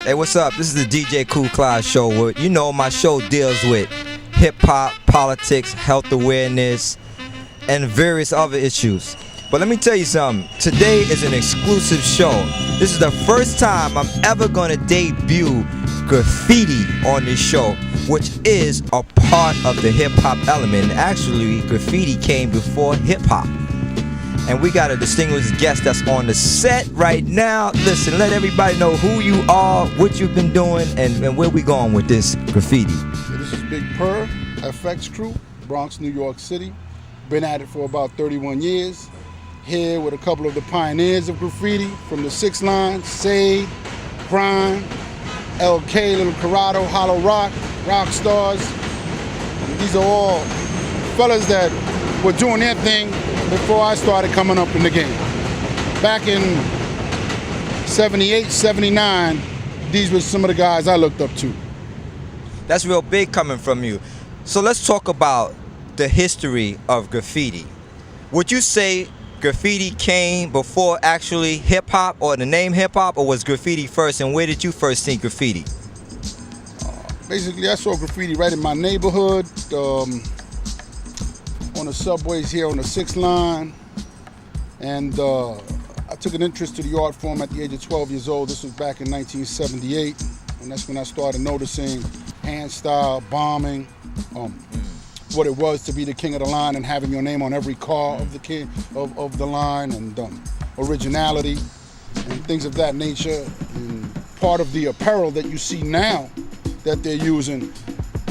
Hey, what's up? This is the DJ Cool Clyde show. You know, my show deals with hip-hop, politics, health awareness, and various other issues. But let me tell you something. Today is an exclusive show. This is the first time I'm ever going to debut graffiti on this show, which is a part of the hip-hop element. Actually, graffiti came before hip-hop. And we got a distinguished guest that's on the set right now. Listen, let everybody know who you are, what you've been doing, and where we going with this graffiti. This is Big Purr, FX Crew, Bronx, New York City. Been at it for about 31 years. Here with a couple of the pioneers of graffiti from the 6 Line, Sade, Prime, LK, Little Corrado, Hollow Rock, Rock Stars. And these are all fellas that were doing their thing before I started coming up in the game. Back in 78, 79, these were some of the guys I looked up to. That's real big coming from you. So let's talk about the history of graffiti. Would you say graffiti came before actually hip-hop or the name hip-hop, or was graffiti first, and where did you first see graffiti? Basically, I saw graffiti right in my neighborhood, on the subways here on the 6 Line, and I took an interest to the art form at the age of 12 years old. This was back in 1978, and that's when I started noticing hand style, bombing, what it was to be the king of the line and having your name on every car of the king of the line, and originality and things of that nature. And part of the apparel that you see now that they're using,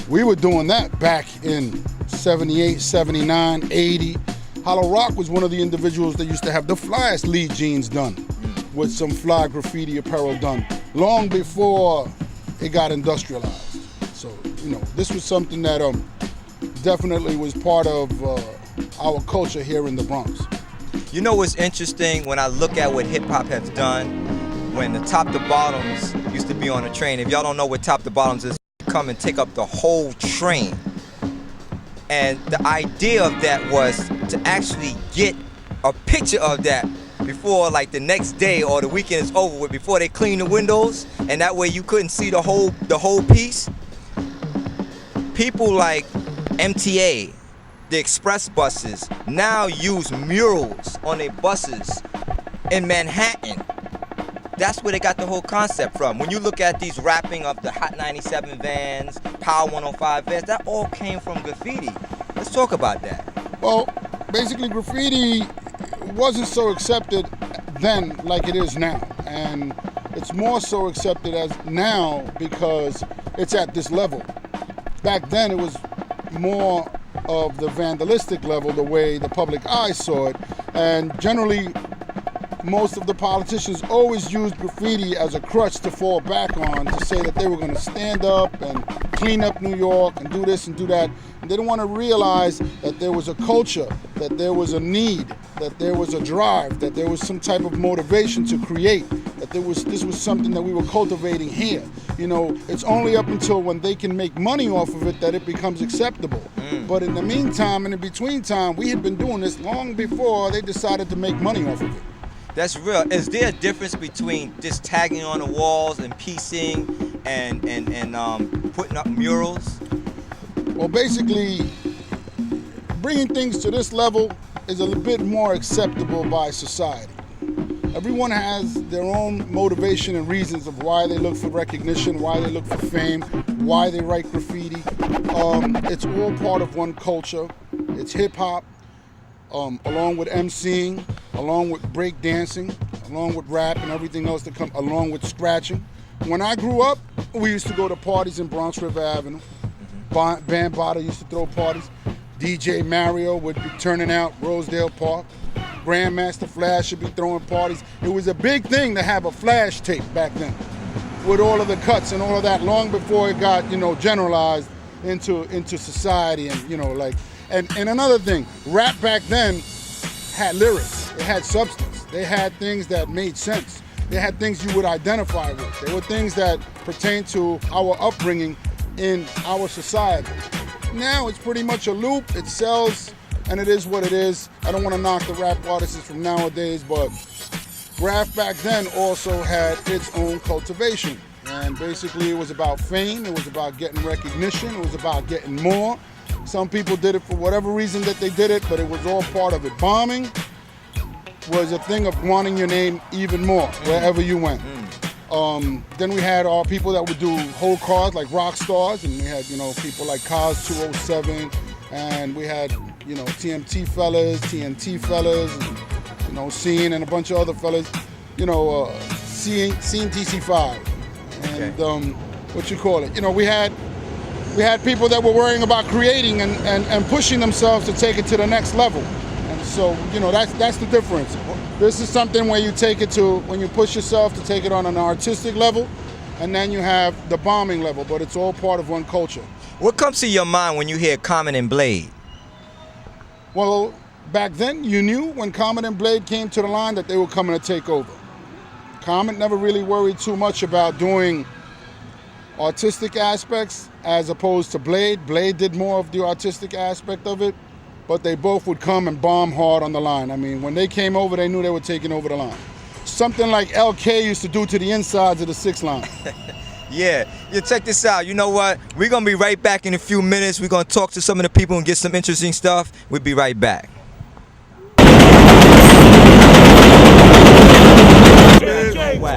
we were doing that back in 78, 79, 80. Hollow Rock was one of the individuals that used to have the flyest lead jeans done with some fly graffiti apparel done long before it got industrialized. So, you know, this was something that definitely was part of our culture here in the Bronx. You know what's interesting when I look at what hip-hop has done? When the top to bottoms used to be on a train. If y'all don't know what top to bottoms is, come and take up the whole train. And the idea of that was to actually get a picture of that before, like, the next day or the weekend is over with, before they clean the windows, and that way you couldn't see the whole piece. People like MTA, the express buses, now use murals on their buses in Manhattan. That's where they got the whole concept from. When you look at these wrapping of the Hot 97 vans, Power 105 vans, that all came from graffiti. Let's talk about that. Well, basically graffiti wasn't so accepted then like it is now. And it's more so accepted as now because it's at this level. Back then it was more of the vandalistic level, the way the public eye saw it. And generally, most of the politicians always used graffiti as a crutch to fall back on, to say that they were going to stand up and clean up New York and do this and do that. And they didn't want to realize that there was a culture, that there was a need, that there was a drive, that there was some type of motivation to create, that this was something that we were cultivating here. You know, it's only up until when they can make money off of it that it becomes acceptable. But in the meantime, in the between time, we had been doing this long before they decided to make money off of it. That's real. Is there a difference between just tagging on the walls and piecing and putting up murals? Well, basically, bringing things to this level is a little bit more acceptable by society. Everyone has their own motivation and reasons of why they look for recognition, why they look for fame, why they write graffiti. It's all part of one culture. It's hip-hop, along with MCing, along with break dancing, along with rap and everything else that comes along with scratching. When I grew up, we used to go to parties in Bronx River Avenue. Band Bada used to throw parties. DJ Mario would be turning out Rosedale Park. Grandmaster Flash should be throwing parties. It was a big thing to have a flash tape back then, with all of the cuts and all of that, long before it got, you know, generalized into society. And, you know, like, and another thing, rap back then had lyrics. It had substance. They had things that made sense. They had things you would identify with. They were things that pertain to our upbringing in our society. Now it's pretty much a loop. It sells, and it is what it is. I don't want to knock the rap artists from nowadays, but Graf back then also had its own cultivation. And basically it was about fame, it was about getting recognition, it was about getting more. Some people did it for whatever reason that they did it, but it was all part of it. Bombing was a thing of wanting your name even more wherever you went. Then we had our people that would do whole cars like rock stars, and we had, you know, people like Cars 207, and we had, you know, TMT fellas, TNT fellas, and, you know, Scene and a bunch of other fellas, you know, Scene TC5, and what you call it. You know, we had people that were worrying about creating and pushing themselves to take it to the next level. And so, you know, that's the difference. This is something where you take it to, when you push yourself to take it on an artistic level, and then you have the bombing level, but it's all part of one culture. What comes to your mind when you hear Common and Blade? Well, back then you knew when Common and Blade came to the line that they were coming to take over. Common never really worried too much about doing artistic aspects as opposed to Blade. Blade did more of the artistic aspect of it, but they both would come and bomb hard on the line. I mean, when they came over, they knew they were taking over the line. Something like LK used to do to the insides of the 6 line. Yeah, check this out. You know what? We're going to be right back in a few minutes. We're going to talk to some of the people and get some interesting stuff. We'll be right back.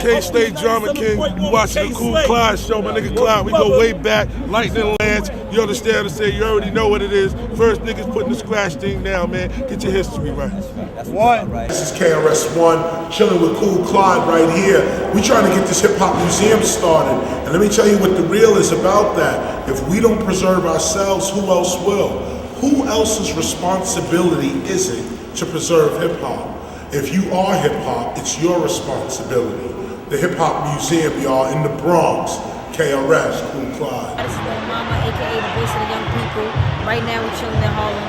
K-State Drama King, you watching the Cool Clyde show, my nigga Clyde. We go way back, Lightning Lance. You understand what I'm saying? You already know what it is. First niggas putting the scratch thing down, man. Get your history right. That's one. This is KRS-One, chilling with Cool Clyde right here. We trying to get this hip-hop museum started. And let me tell you what the real is about that. If we don't preserve ourselves, who else will? Who else's responsibility is it to preserve hip-hop? If you are hip-hop, it's your responsibility. The Hip-Hop Museum, y'all, in the Bronx. KRS, Cool Clyde. This is Lil Mama, aka the voice of the young people. Right now we're chilling in Harlem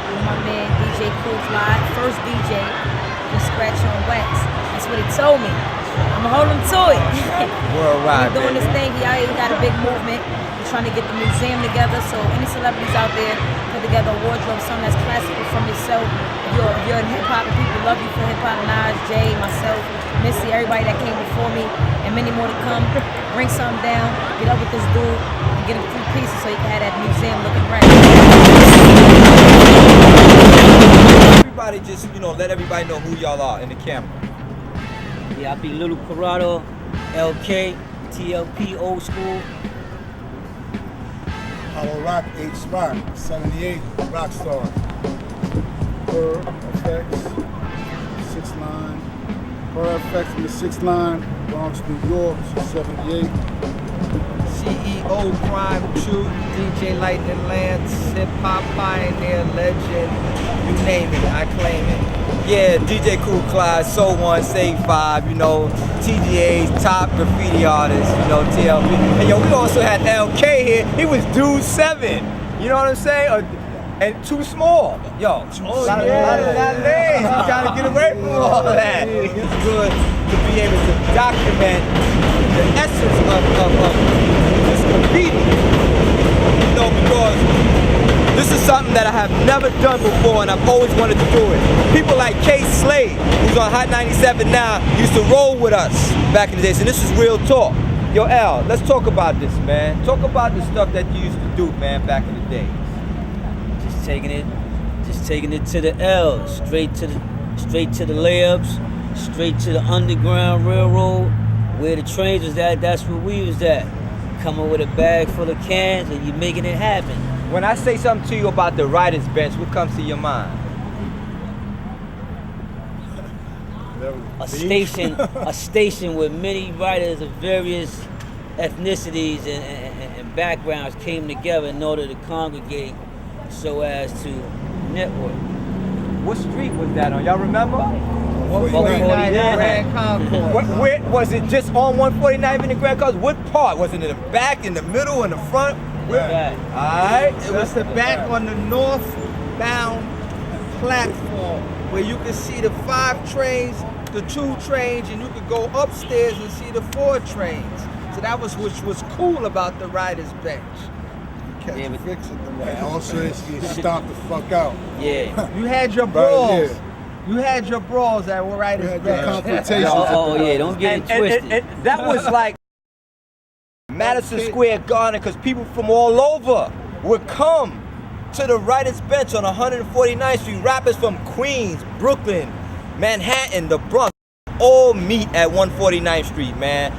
with my man DJ Cool Clyde, first DJ with Scratch on Wax. That's what he told me. I'ma hold him to it. Worldwide, We're doing this thing. He out here, he got a big movement. We're trying to get the museum together. So any celebrities out there, put together a wardrobe, something that's classical from yourself. If you're in hip hop and people love you for hip hop, Nas, Jay, myself, Missy, everybody that came before me, and many more to come. Bring something down, get up with this dude, and get him 3 pieces so you can have that museum looking right. Everybody just, you know, let everybody know who y'all are in the camera. Yeah, I be Little Corrado, LK, TLP, old school. Hollow Rock, H Spot, 78, Rockstar. Per Effects, 6 line. Per Effects from the 6 line, Bronx, New York, 78. CEO, Crime True, DJ Lightning Lance, Hip Hop Pioneer, Legend, you name it, I claim it. Yeah, DJ Cool Clyde, So One, Save 5, you know, TGA's top graffiti artist, you know, TLP. And yo, we also had LK here. He was Dude 7. You know what I'm saying? And Too Small. Yo, a lot of names. You gotta get away from all of that. It's good to be able to document the essence of this graffiti. You know, because this is something that I have never done before, and I've always wanted to do it. People like K Slade, who's on Hot 97 now, used to roll with us back in the days, and this is real talk. Yo, Al, let's talk about this, man. Talk about the stuff that you used to do, man, back in the days. Just taking it to the L, straight to the layups, straight to the Underground Railroad, where the trains was at. That's where we was at. Coming with a bag full of cans, and you making it happen. When I say something to you about the writer's bench, what comes to your mind? A station where many writers of various ethnicities and backgrounds came together in order to congregate so as to network. What street was that on? Y'all remember? 149 Grand Concourse. Where was it? Just on 149 in the Grand Concourse? What part? Was it in the back, in the middle, in the front? Back. Alright. It was the back on the northbound platform where you could see the 5 trains, the 2 trains, and you could go upstairs and see the 4 trains. So that was which was cool about the writer's bench. Catch and fix it the way. Also, it's get stomped the fuck out. Yeah. You had your brawls. You had your brawls that were writers' bench. Confrontations. Oh yeah, don't get it twisted. That was like Madison Square Garden, because people from all over would come to the writer's bench on 149th Street. Rappers from Queens, Brooklyn, Manhattan, the Bronx, all meet at 149th Street, man.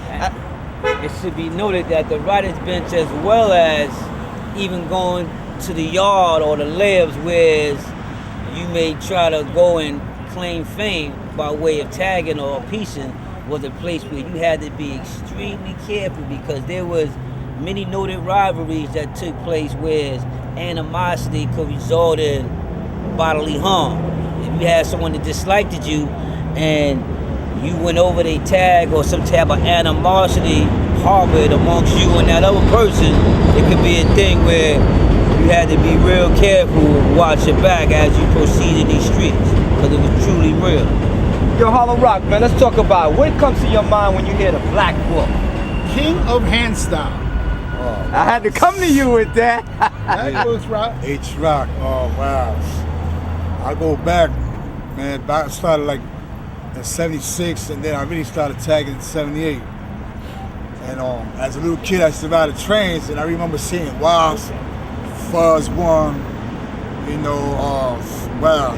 It should be noted that the writer's bench, as well as even going to the yard or the layups, where you may try to go and claim fame by way of tagging or piecing, was a place where you had to be extremely careful, because there was many noted rivalries that took place where animosity could result in bodily harm. If you had someone that disliked you and you went over their tag, or some type of animosity harbored amongst you and that other person, it could be a thing where you had to be real careful and watch your back as you proceed in these streets, because it was truly real. Yo, Hollow Rock, man, let's talk about what comes to your mind when you hear the Black Book. King of Handstyle. I had to come to you with that. That was right. H-Rock. Oh, wow. I go back, man. I started like in 76, and then I really started tagging in 78. And as a little kid, I used to ride the trains, and I remember seeing Wilds, Fuzz One, you know, wow.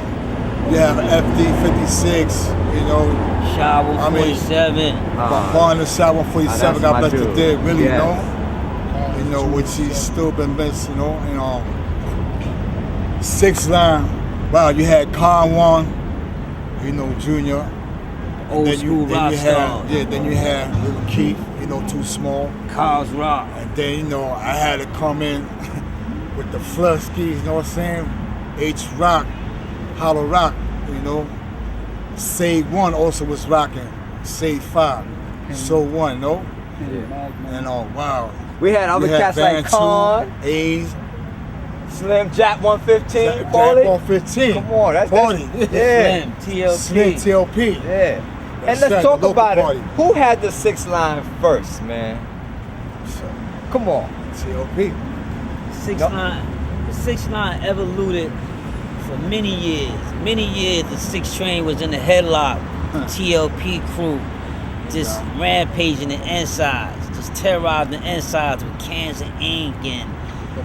You have FD56, you know. Shower 47. Barnes Shower 47, God bless the dead, really, Yes. you know, which he's still been blessed, you know. And 6 Line, wow, you had Con One, you know, Junior. Old school rock star. Then you had Little Keith, you know, Too Small. Cars Rock. And then, you know, I had to come in with the Fluskis, you know what I'm saying? H-Rock, Hollow Rock, you know. Save One also was rocking. Save 5. So One, no? Yeah. And wow. We had other cats like Con, A's, Slim, Jack 115, Jack call it? 115. Come on, that's Party. yeah. Slim, TLP. Slim TLP. Yeah. And That's let's right, talk the local about party. it. Who had the 6 Line first, man? Come on. TLP. 6 Line evoluted for many years. Many years the 6 Train was in the headlock. The TLP crew just rampaging the insides, just terrorizing the insides with cans of ink, and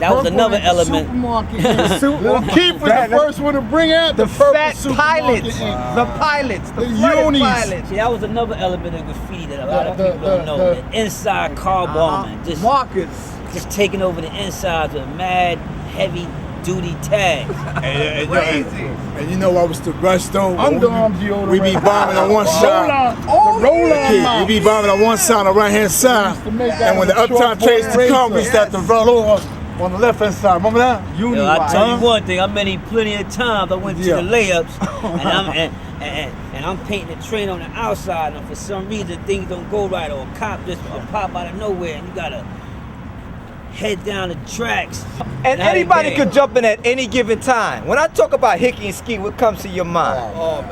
that was another element. Little Keith was the first one to bring out the Fat purple pilots, supermarket ink. the pilots, the unis. pilots. See, that was another element of graffiti that a lot of people don't know. The inside car bombing, just Markets. just taking over the insides with mad heavy duty tags. And you know what was the rush though? Underarm deodorant. We be bombing on one side. Roll-on We be bombing on one side, on the right hand side. to make that And when the with a uptown short trains boy to come, we racer. start to roll over on the left hand side. Remember that? Yo, I tell you one thing, I many plenty of times I went to Yeah. the layups and I'm painting the train on the outside, and for some reason things don't go right, or a cop just pop out of nowhere and you gotta head down the tracks. And Now they anybody bang. could jump in at any given time. When I talk about Hickey and Ski, what comes to your mind?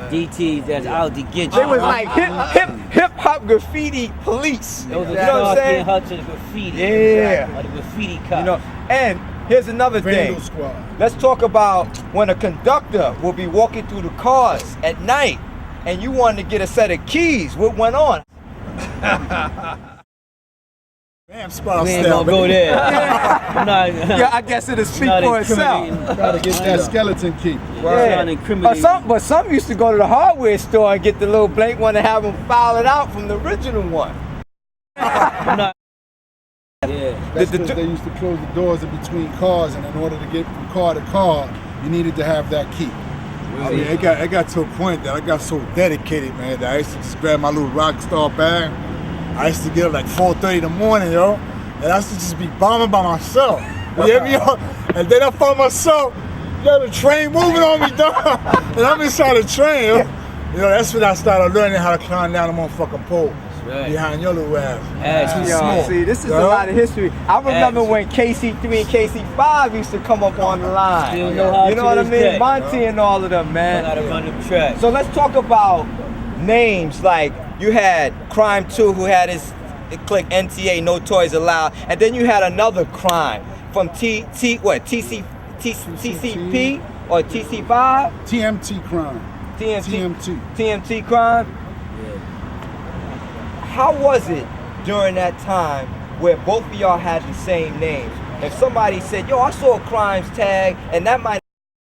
DTs that's out to get you. They was like hip hop graffiti police. Those You are know what I'm Starsky saying? and Hutch of the graffiti. Yeah. Or the graffiti cops. You know, and here's another Vandal thing. Squad. Let's talk about when a conductor will be walking through the cars at night and you wanted to get a set of keys. What went on? Damn, spot we ain't gonna go there. I'm not, Yeah, I guess it'll speak not for itself. incriminating. Gotta get that skeleton key. Not incriminating. But some used to go to the hardware store and get the little blank one and have them file it out from the original one. I'm not. Yeah. That's because they used to close the doors in between cars, and in order to get from car to car, you needed to have that key. I mean, it got to a point that I got so dedicated, man, that I used to just grab my little rock star bag. I used to get up like 4:30 in the morning, yo, and I used to just be bombing by myself. You hear me? And then I found myself, the train moving on me, dog. And I'm inside the train, yo. You know, that's when I started learning how to climb down the motherfucking pole. Right. Behind your little ass. Yo, see, this is a lot of history. I remember when KC3 and KC5 used to come up on the line. Still know how You know to what I this mean? day. Monty and all of them, I man. gotta run them tracks. So let's talk about names. Like you had Crime 2 who had his click NTA, No Toys Allowed, and then you had another crime from TCP or TC5? TMT crime. TMT crime. How was it during that time where both of y'all had the same names. If somebody said, yo, I saw Crime's tag, and that might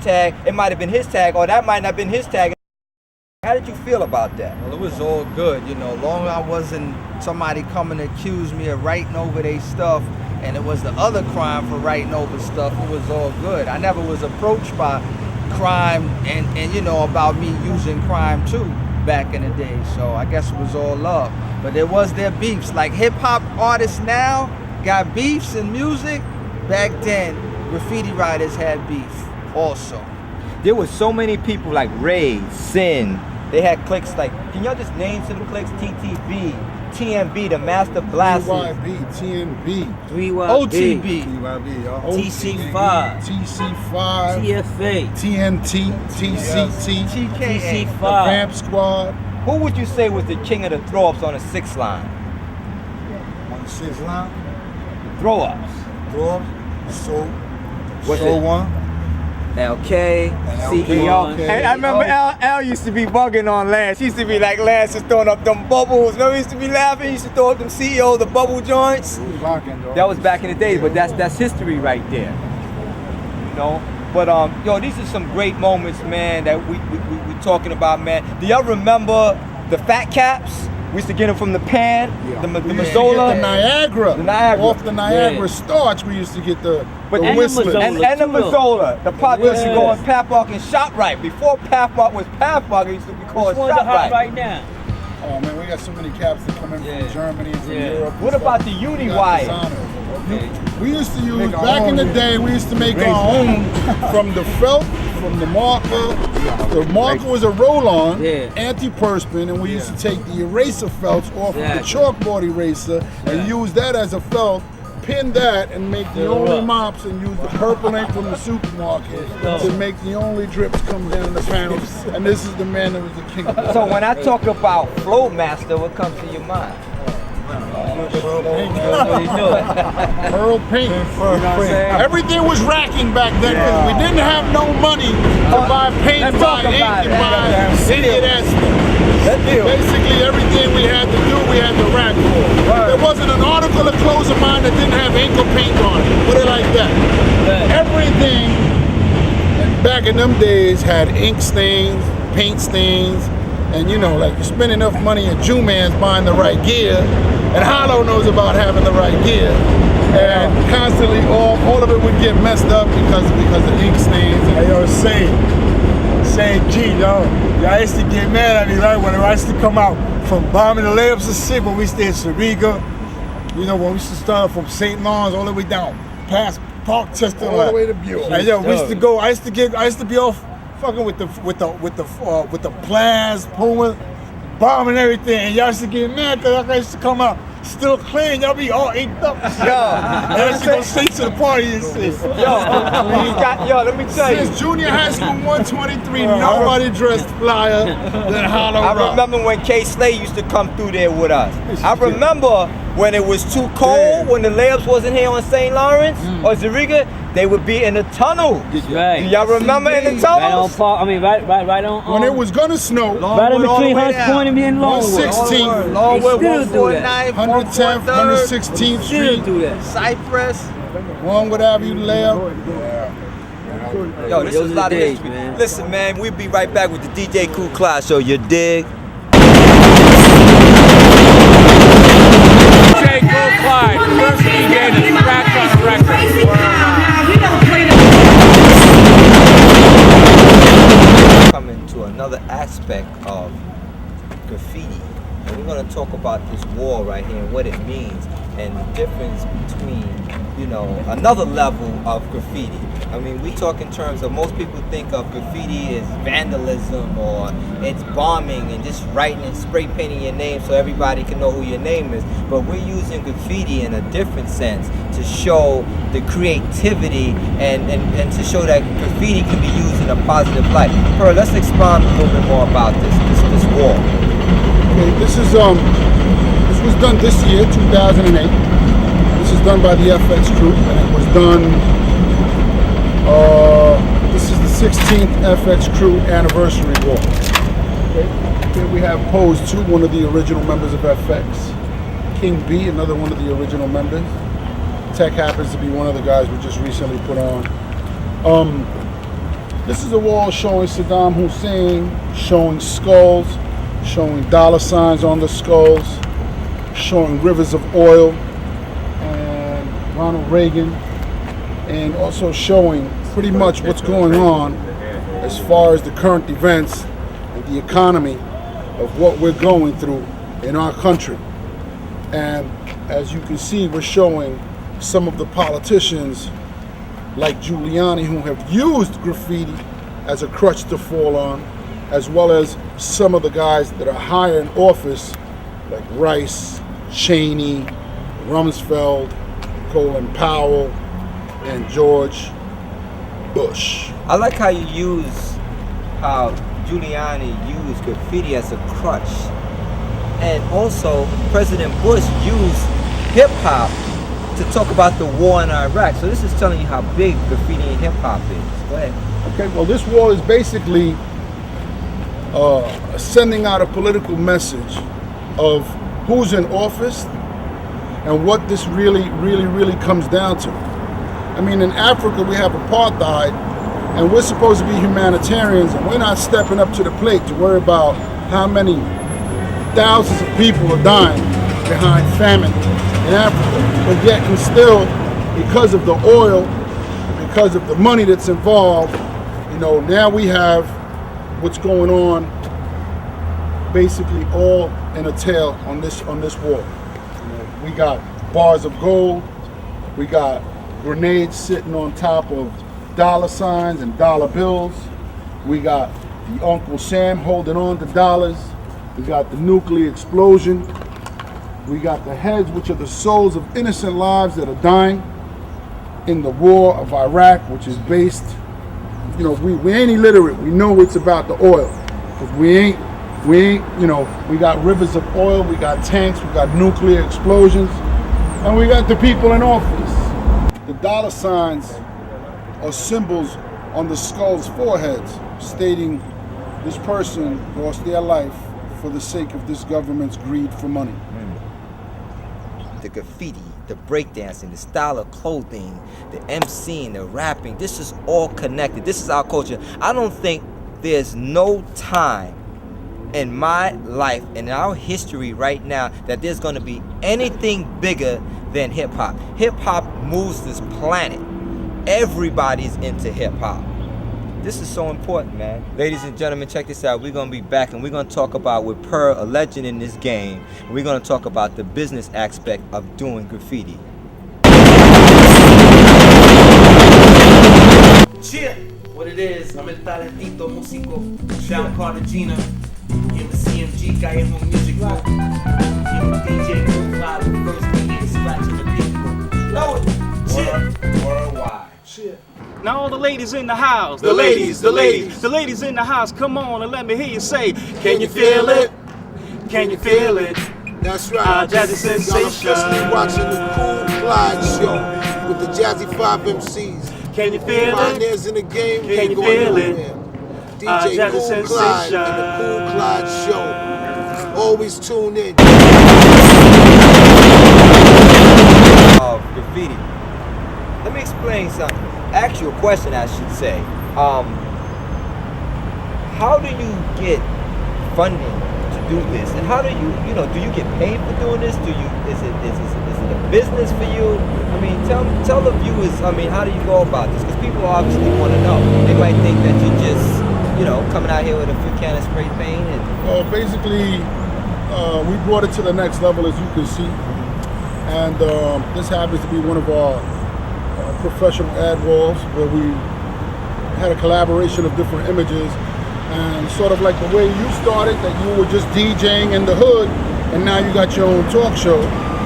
tag, it might have been his tag, or that might not have been his tag. How did you feel about that? Well, it was all good, you know, long as I wasn't somebody coming to accuse me of writing over their stuff, and it was the other Crime for writing over stuff, it was all good. I never was approached by Crime and you know, about me using Crime too back in the day, so I guess it was all love. But there was their beefs. Like hip-hop artists now got beefs in music. Back then, graffiti writers had beef also. There was so many people like Ray, Sin. They had cliques like, can y'all just name some cliques? TTB, TMB, the Master Blasters. 3YB, TNB, 3YB, OTB, TC5, TC5, TFA, TNT, TCT, TKA, the TC5. Vamp Squad. Who would you say was the king of the throw-ups on the 6 line? On the 6th line, Throw-ups. Throw So What's So it? One. LK, LK. CEO. Hey, I remember L used to be bugging on Lance. He used to be like, Lance is throwing up them bubbles. Remember he used to be laughing? He used to throw up them CEO, the bubble joints. That was back in the day, but that's history right there. You know? But yo, these are some great moments, man, that we talking about, man. Do y'all remember the fat caps? We used to get them from the pan, the Mazzola. The Niagara. The Niagara. Off the Niagara starch, we used to get the and whistlers. And the Mazzola. The pop used to go on Pathmark and ShopRite. Before Pathmark was Pathmark, it used to be called Which ones are hot ShopRite. right now? Oh man, we got so many caps that come in from Germany and from Europe. What about the Uni-Wire? We used to use, back in the day, we used to make our own from the felt, from the marker. The marker was a roll-on, anti-perspirant, and we used to take the eraser felts off of the chalkboard eraser and use that as a felt, pin that, and make the only mops, and use the purple ink from the supermarket to make the only drips come down the panels. And this is the man that was the king of the So when I talk about Flow Master, what comes to your mind? Pearl pink. Everything was racking back then because we didn't have no money to buy paint, buy ink, and buy any of that stuff. Basically, everything we had to do, we had to rack for. There wasn't an article of clothes of mine that didn't have ink or paint on it. Put it like that. Everything back in them days had ink stains, paint stains, and you know, like you spend enough money at Jew-Man's buying the right gear, and Hollow knows about having the right gear, and constantly all of it would get messed up because of ink stains. Hey, yo, say G, yo. Y'all used to get mad at me, right? When I used to come out from bombing the layups and shit, when we stayed in Sariga, you know, when we used to start from St. Lawrence all the way down, past Park Chester, all the way to Buell. Hey, yo, we used to go. I used to be off fucking with the Plans, Puma, bombing everything, and y'all used to get mad because I used to come out still clean. Y'all be all inked up. And I used to go straight to the party and shit. Let me tell you. Since junior high school 123, nobody dressed flyer than Hollow Rock. I remember when K Slay used to come through there with us. I remember when it was too cold, when the layups wasn't here on St. Lawrence or Zariga, they would be in the tunnel. Right. Do y'all remember in the tunnels? Right on. When it was gonna snow, Right in between Hunts Point and me and Longwood. 116th, Longwood, They still do that. 110th, 116th Still Street, do that. Cypress. Longwood Avenue layup. Yo, this is a lot of days, history. man. Listen, man, we'll be right back with the DJ Cool Class Show. You dig? DJ Cool Clyde, first DJ to scratch on a record. Coming to another aspect of graffiti, and we're going to talk about this war right here and what it means and the difference between, you know, another level of graffiti. I mean, we talk in terms of, most people think of graffiti as vandalism or it's bombing and just writing and spray painting your name so everybody can know who your name is. But we're using graffiti in a different sense to show the creativity and to show that graffiti can be used in a positive light. Pearl, let's expound a little bit more about this war. Okay, this was done this year, 2008. This is done by the FX crew, and it was done. This is the 16th FX crew anniversary walk. Okay, here we have Pose 2, one of the original members of FX. King B, another one of the original members. Tech happens to be one of the guys we just recently put on. This is a wall showing Saddam Hussein, showing skulls, showing dollar signs on the skulls, showing rivers of oil, and Ronald Reagan, and also showing pretty much what's going on as far as the current events and the economy of what we're going through in our country. And as you can see, we're showing some of the politicians like Giuliani who have used graffiti as a crutch to fall on, as well as some of the guys that are higher in office like Rice, Cheney, Rumsfeld, Colin Powell, and George Bush. I like how you use how Giuliani used graffiti as a crutch. And also, President Bush used hip-hop to talk about the war in Iraq. So this is telling you how big graffiti and hip-hop is. Go ahead. Okay, well, this wall is basically sending out a political message of who's in office and what this really comes down to. I mean, in Africa, we have apartheid, and we're supposed to be humanitarians, and we're not stepping up to the plate to worry about how many thousands of people are dying behind famine in Africa. But yet, and still, because of the oil, because of the money that's involved, you know, now we have what's going on basically all in a tail on this wall. You know, we got bars of gold, we got grenades sitting on top of dollar signs and dollar bills, we got the Uncle Sam holding on to dollars, we got the nuclear explosion, we got the heads, which are the souls of innocent lives that are dying in the war of Iraq, which is based, you know, we ain't illiterate. We know it's about the oil. Because we ain't, you know, we got rivers of oil, we got tanks, we got nuclear explosions, and we got the people in office. The dollar signs are symbols on the skull's foreheads, stating this person lost their life for the sake of this government's greed for money. The graffiti, the breakdancing, the style of clothing, the MCing, the rapping, this is all connected. This is our culture. I don't think there's no time in my life, in our history right now, that there's going to be anything bigger than hip-hop. Hip-hop moves this planet. Everybody's into hip-hop. This is so important, man. Ladies and gentlemen, check this out. We're going to be back and we're going to talk about with Per, a legend in this game. And we're going to talk about the business aspect of doing graffiti. Cheer! What it is, I'm El Talentito Músico, down Cartagena, in the CMG Callejón Music Room, in the DJ Profile, the first DJ scratching the people. Know it! Cheer! Worldwide. Cheer! Now all the ladies in the house, The ladies the ladies in the house, come on and let me hear you say, can you feel it? Can you feel it? That's right. Jazzy Sensation. Y'all officially watching the Cool Clyde show with the Jazzy 5 MCs. Can you feel it? Pioneers in the game, Can ain't you going feel it? nowhere. DJ Jazzy Cool Sensation. Clyde and the Cool Clyde show. Always tune in. Of graffiti. Let me explain something. Ask you a question, I should say. How do you get funding to do this? And how do you do you get paid for doing this? Is it a business for you? I mean, tell the viewers, I mean, how do you go about this? Because people obviously want to know. They might think that you're just, coming out here with a few cans of spray paint and... Well, basically, we brought it to the next level, as you can see. And this happens to be one of our professional ad walls where we had a collaboration of different images, and sort of like the way you started, that you were just DJing in the hood and now you got your own talk show.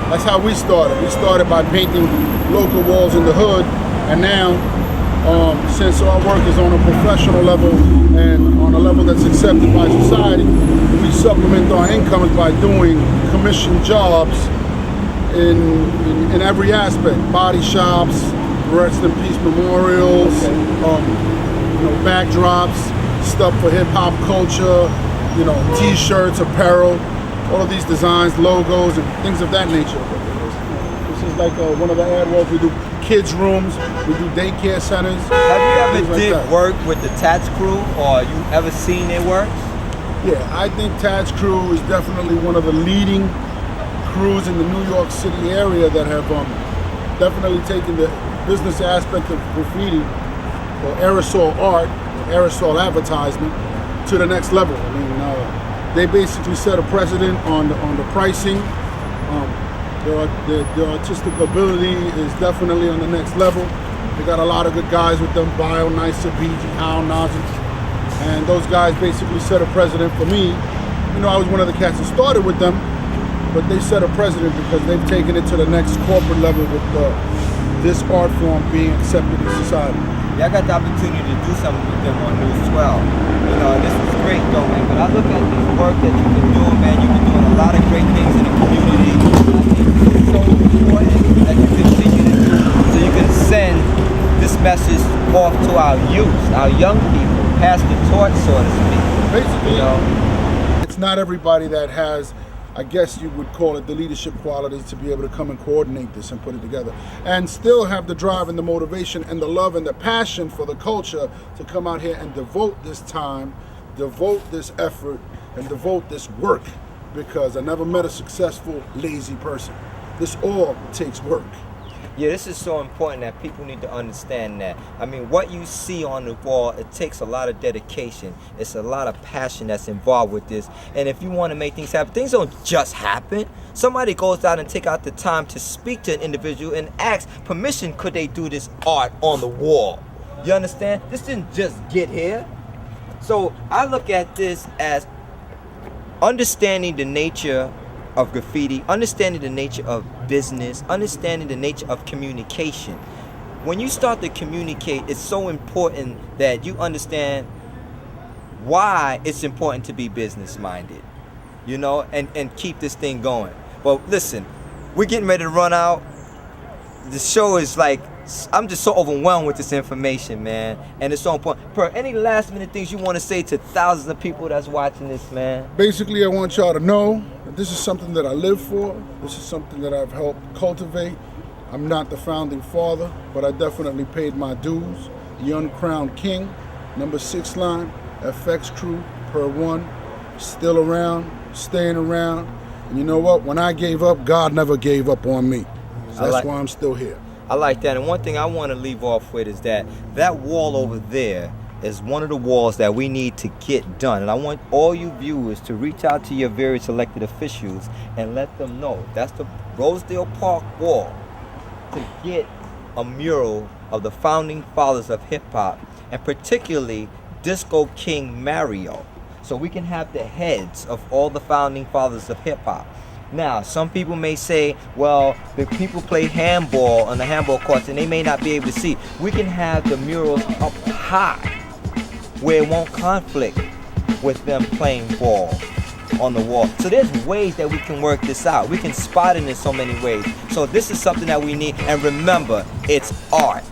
That's how we started. We started by painting local walls in the hood, and now since our work is on a professional level and on a level that's accepted by society, we supplement our incomes by doing commission jobs in every aspect. Body shops, rest in peace memorials, backdrops, stuff for hip hop culture, t-shirts, apparel, all of these designs, logos, and things of that nature. This is like one of the ad walls. We do kids' rooms, we do daycare centers. Have you ever things like did that. work with the Tats crew, or you ever seen their work? Yeah, I think Tad's crew is definitely one of the leading crews in the New York City area that have definitely taken the business aspect of graffiti or aerosol art, aerosol advertisement to the next level. I mean, they basically set a precedent on the pricing. Their artistic ability is definitely on the next level. They got a lot of good guys with them, Bio, Nicer, BG, Al, Nazi. And those guys basically set a precedent for me. You know, I was one of the cats that started with them, but they set a precedent because they've taken it to the next corporate level with this art form being accepted in society. Yeah, I got the opportunity to do something with them on News 12. You know, this is great though, man. But I look at this work that you've been doing, man. You've been doing a lot of great things in the community. It's so important that you continue to do so you can send this message off to our youth, our young people. Pass the torch, so to speak. Basically, you know, it's not everybody that has, I guess you would call it, the leadership qualities to be able to come and coordinate this and put it together, and still have the drive and the motivation and the love and the passion for the culture to come out here and devote this time, devote this effort, and devote this work, because I never met a successful, lazy person. This all takes work. Yeah, this is so important that people need to understand that. I mean, what you see on the wall, it takes a lot of dedication. It's a lot of passion that's involved with this. And if you want to make things happen, things don't just happen. Somebody goes out and take out the time to speak to an individual and ask permission, could they do this art on the wall? You understand? This didn't just get here. So I look at this as understanding the nature of graffiti, understanding the nature of business, understanding the nature of communication. When you start to communicate, it's so important that you understand why it's important to be business minded, you know, and keep this thing going. But listen, we're getting ready to run out. The show is like, I'm just so overwhelmed with this information, man, and it's so important. Per, any last minute things you want to say to thousands of people that's watching this, man? Basically, I want y'all to know that this is something that I live for. This is something that I've helped cultivate. I'm not the founding father, but I definitely paid my dues. The uncrowned king, number 6 line, FX crew, per 1, still around, staying around. And you know what? When I gave up, God never gave up on me. So that's why I'm still here. I like that. And one thing I want to leave off with is that wall over there is one of the walls that we need to get done. And I want all you viewers to reach out to your various elected officials and let them know that's the Rosedale Park wall, to get a mural of the founding fathers of hip hop, and particularly Disco King Mario, so we can have the heads of all the founding fathers of hip hop. Now, some people may say, well, the people play handball on the handball courts and they may not be able to see. We can have the murals up high where it won't conflict with them playing ball on the wall. So there's ways that we can work this out. We can spot it in so many ways. So this is something that we need. And remember, it's art.